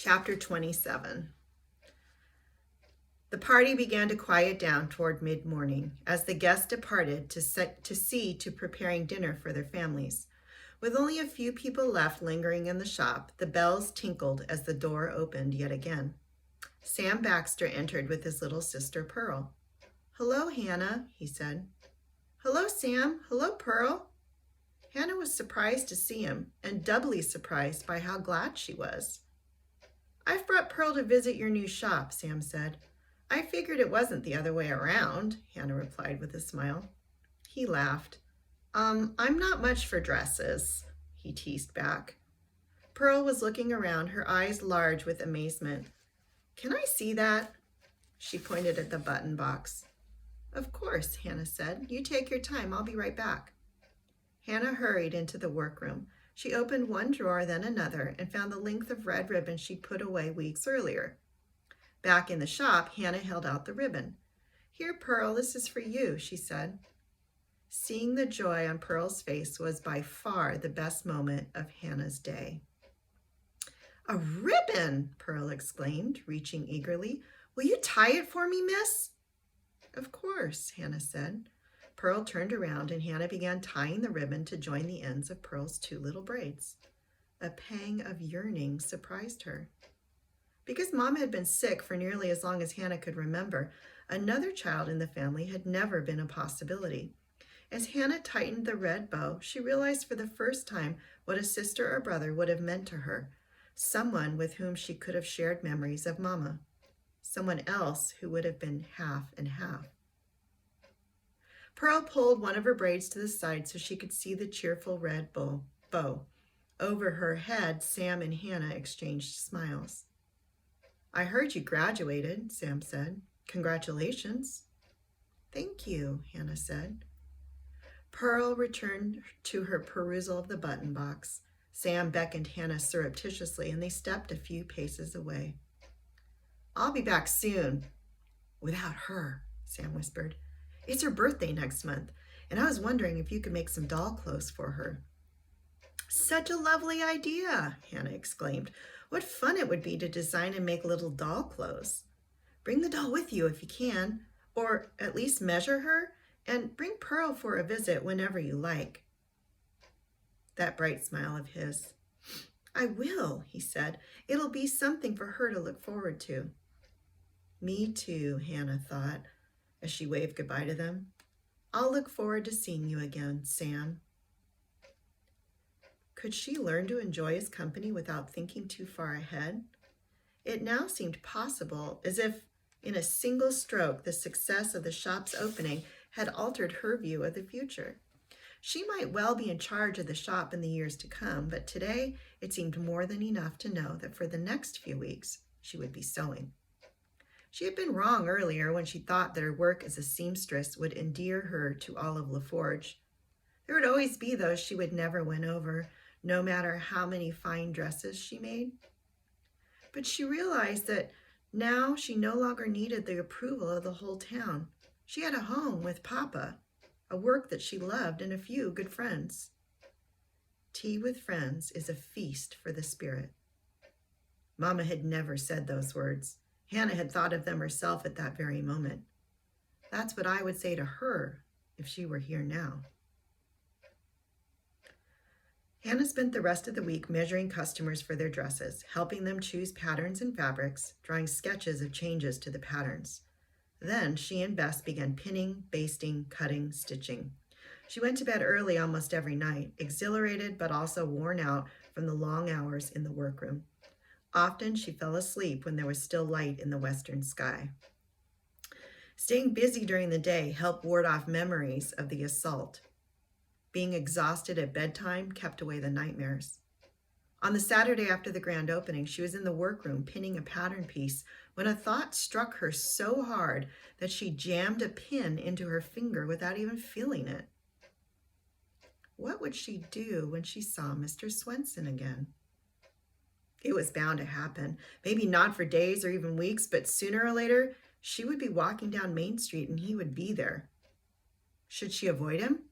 Chapter 27. The party began to quiet down toward mid-morning as the guests departed to see to preparing dinner for their families. With only a few people left lingering in the shop, the bells tinkled as the door opened yet again. Sam Baxter entered with his little sister Pearl. "Hello, Hannah," he said. "Hello, Sam. Hello, Pearl." Hannah was surprised to see him, and doubly surprised by how glad she was. "I've brought Pearl to visit your new shop," Sam said. "I figured it wasn't the other way around," Hannah replied with a smile. He laughed. I'm not much for dresses," he teased back. Pearl was looking around, her eyes large with amazement. "Can I see that?" She pointed at the button box. "Of course," Hannah said. "You take your time. I'll be right back." Hannah hurried into the workroom. She opened one drawer, then another, and found the length of red ribbon she'd put away weeks earlier. Back in the shop, Hannah held out the ribbon. "Here, Pearl, this is for you," she said. Seeing the joy on Pearl's face was by far the best moment of Hannah's day. "A ribbon!" Pearl exclaimed, reaching eagerly. "Will you tie it for me, miss?" "Of course," Hannah said. Pearl turned around and Hannah began tying the ribbon to join the ends of Pearl's two little braids. A pang of yearning surprised her. Because Mom had been sick for nearly as long as Hannah could remember, another child in the family had never been a possibility. As Hannah tightened the red bow, she realized for the first time what a sister or brother would have meant to her, someone with whom she could have shared memories of Mama, someone else who would have been half and half. Pearl pulled one of her braids to the side so she could see the cheerful red bow. Over her head, Sam and Hannah exchanged smiles. "I heard you graduated," Sam said. "Congratulations." "Thank you," Hannah said. Pearl returned to her perusal of the button box. Sam beckoned Hannah surreptitiously, and they stepped a few paces away. "I'll be back soon." "Without her," Sam whispered. "It's her birthday next month, and I was wondering if you could make some doll clothes for her." "Such a lovely idea," Hannah exclaimed. "What fun it would be to design and make little doll clothes. Bring the doll with you if you can, or at least measure her, and bring Pearl for a visit whenever you like." That bright smile of his. "I will," he said. "It'll be something for her to look forward to." Me too, Hannah thought, as she waved goodbye to them. "I'll look forward to seeing you again, Sam." Could she learn to enjoy his company without thinking too far ahead? It now seemed possible, as if in a single stroke the success of the shop's opening had altered her view of the future. She might well be in charge of the shop in the years to come, but today it seemed more than enough to know that for the next few weeks she would be sewing. She had been wrong earlier when she thought that her work as a seamstress would endear her to Olive LaForge. There would always be those she would never win over, no matter how many fine dresses she made. But she realized that now she no longer needed the approval of the whole town. She had a home with Papa, a work that she loved, and a few good friends. Tea with friends is a feast for the spirit. Mama had never said those words. Hannah had thought of them herself at that very moment. That's what I would say to her if she were here now. Hannah spent the rest of the week measuring customers for their dresses, helping them choose patterns and fabrics, drawing sketches of changes to the patterns. Then she and Bess began pinning, basting, cutting, stitching. She went to bed early almost every night, exhilarated but also worn out from the long hours in the workroom. Often she fell asleep when there was still light in the western sky. Staying busy during the day helped ward off memories of the assault. Being exhausted at bedtime kept away the nightmares. On the Saturday after the grand opening, she was in the workroom pinning a pattern piece when a thought struck her so hard that she jammed a pin into her finger without even feeling it. What would she do when she saw Mr. Swenson again? It was bound to happen. Maybe not for days or even weeks, but sooner or later, she would be walking down Main Street and he would be there. Should she avoid him?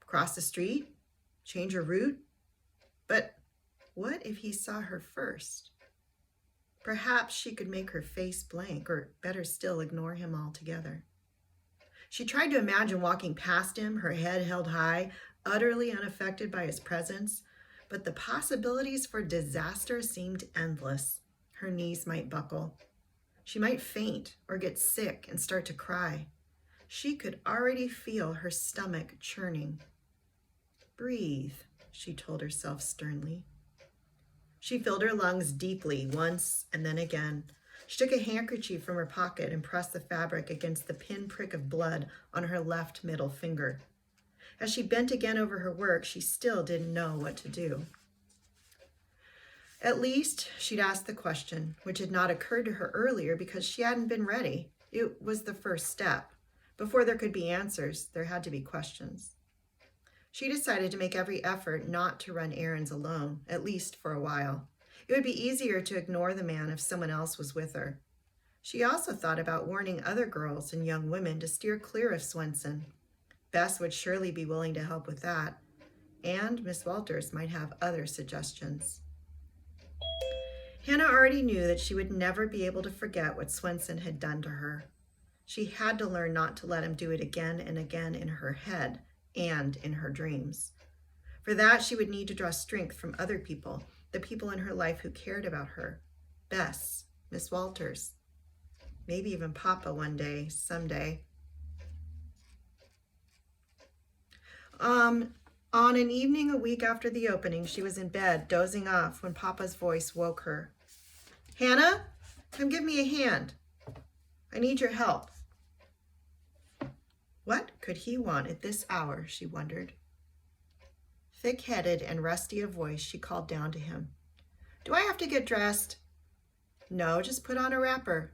Cross the street? Change her route? But what if he saw her first? Perhaps she could make her face blank, or better still, ignore him altogether. She tried to imagine walking past him, her head held high, utterly unaffected by his presence, but the possibilities for disaster seemed endless. Her knees might buckle. She might faint or get sick and start to cry. She could already feel her stomach churning. Breathe, she told herself sternly. She filled her lungs deeply once and then again. She took a handkerchief from her pocket and pressed the fabric against the pinprick of blood on her left middle finger. As she bent again over her work, she still didn't know what to do. At least she'd asked the question, which had not occurred to her earlier because she hadn't been ready. It was the first step. Before there could be answers, there had to be questions. She decided to make every effort not to run errands alone, at least for a while. It would be easier to ignore the man if someone else was with her. She also thought about warning other girls and young women to steer clear of Swenson. Bess would surely be willing to help with that, and Miss Walters might have other suggestions. Hannah already knew that she would never be able to forget what Swenson had done to her. She had to learn not to let him do it again and again in her head and in her dreams. For that, she would need to draw strength from other people, the people in her life who cared about her. Bess, Miss Walters, maybe even Papa one day, someday. On an evening a week after the opening, she was in bed, dozing off, when Papa's voice woke her. Hannah, come give me a hand. I need your help. What could he want at this hour, she wondered. Thick-headed and rusty of voice, she called down to him. Do I have to get dressed? No, just put on a wrapper.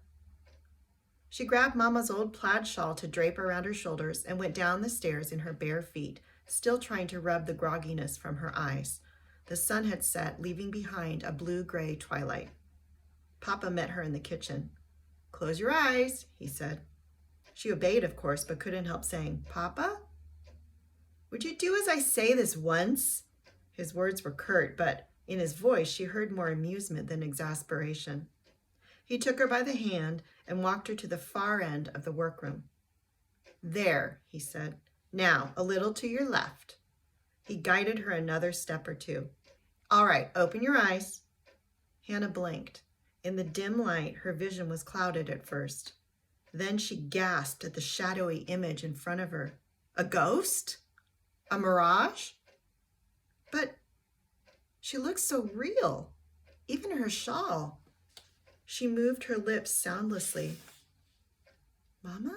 She grabbed Mama's old plaid shawl to drape around her shoulders and went down the stairs in her bare feet, still trying to rub the grogginess from her eyes. The sun had set, leaving behind a blue-gray twilight. Papa met her in the kitchen. Close your eyes, he said. She obeyed, of course, but couldn't help saying, Papa? Would you do as I say this once? His words were curt, but in his voice she heard more amusement than exasperation. He took her by the hand and walked her to the far end of the workroom. There, he said. Now, a little to your left. He guided her another step or two. All right, open your eyes. Hannah blinked. In the dim light, her vision was clouded at first. Then she gasped at the shadowy image in front of her. A ghost? A mirage? But she looked so real, even her shawl. She moved her lips soundlessly. Mama?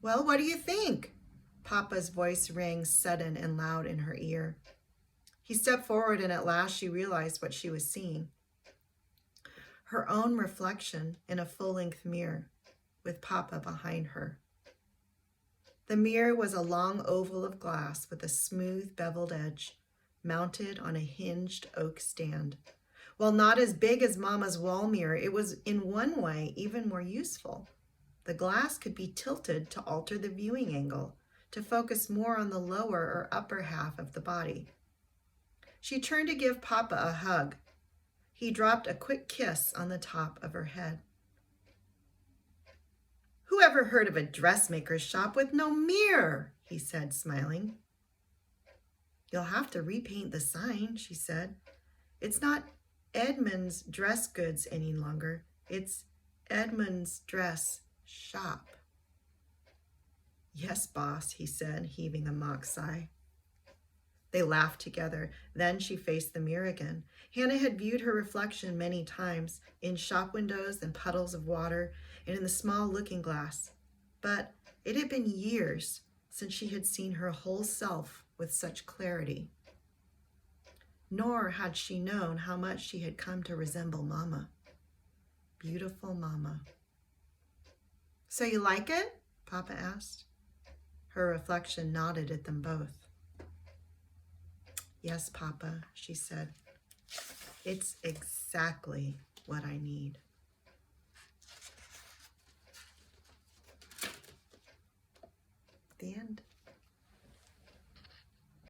Well, what do you think? Papa's voice rang sudden and loud in her ear. He stepped forward, and at last she realized what she was seeing. Her own reflection in a full-length mirror, with Papa behind her. The mirror was a long oval of glass with a smooth beveled edge, mounted on a hinged oak stand. While not as big as Mama's wall mirror, it was in one way even more useful. The glass could be tilted to alter the viewing angle, to focus more on the lower or upper half of the body. She turned to give Papa a hug. He dropped a quick kiss on the top of her head. Who ever heard of a dressmaker's shop with no mirror? He said, smiling. You'll have to repaint the sign, she said. It's not Edmund's Dress Goods any longer. It's Edmund's Dress Shop. Yes, boss, he said, heaving a mock sigh. They laughed together. Then she faced the mirror again. Hannah had viewed her reflection many times, in shop windows and puddles of water, and in the small looking glass. But it had been years since she had seen her whole self with such clarity. Nor had she known how much she had come to resemble Mama. Beautiful Mama. So you like it? Papa asked. Her reflection nodded at them both. Yes, Papa, she said. It's exactly what I need. The end.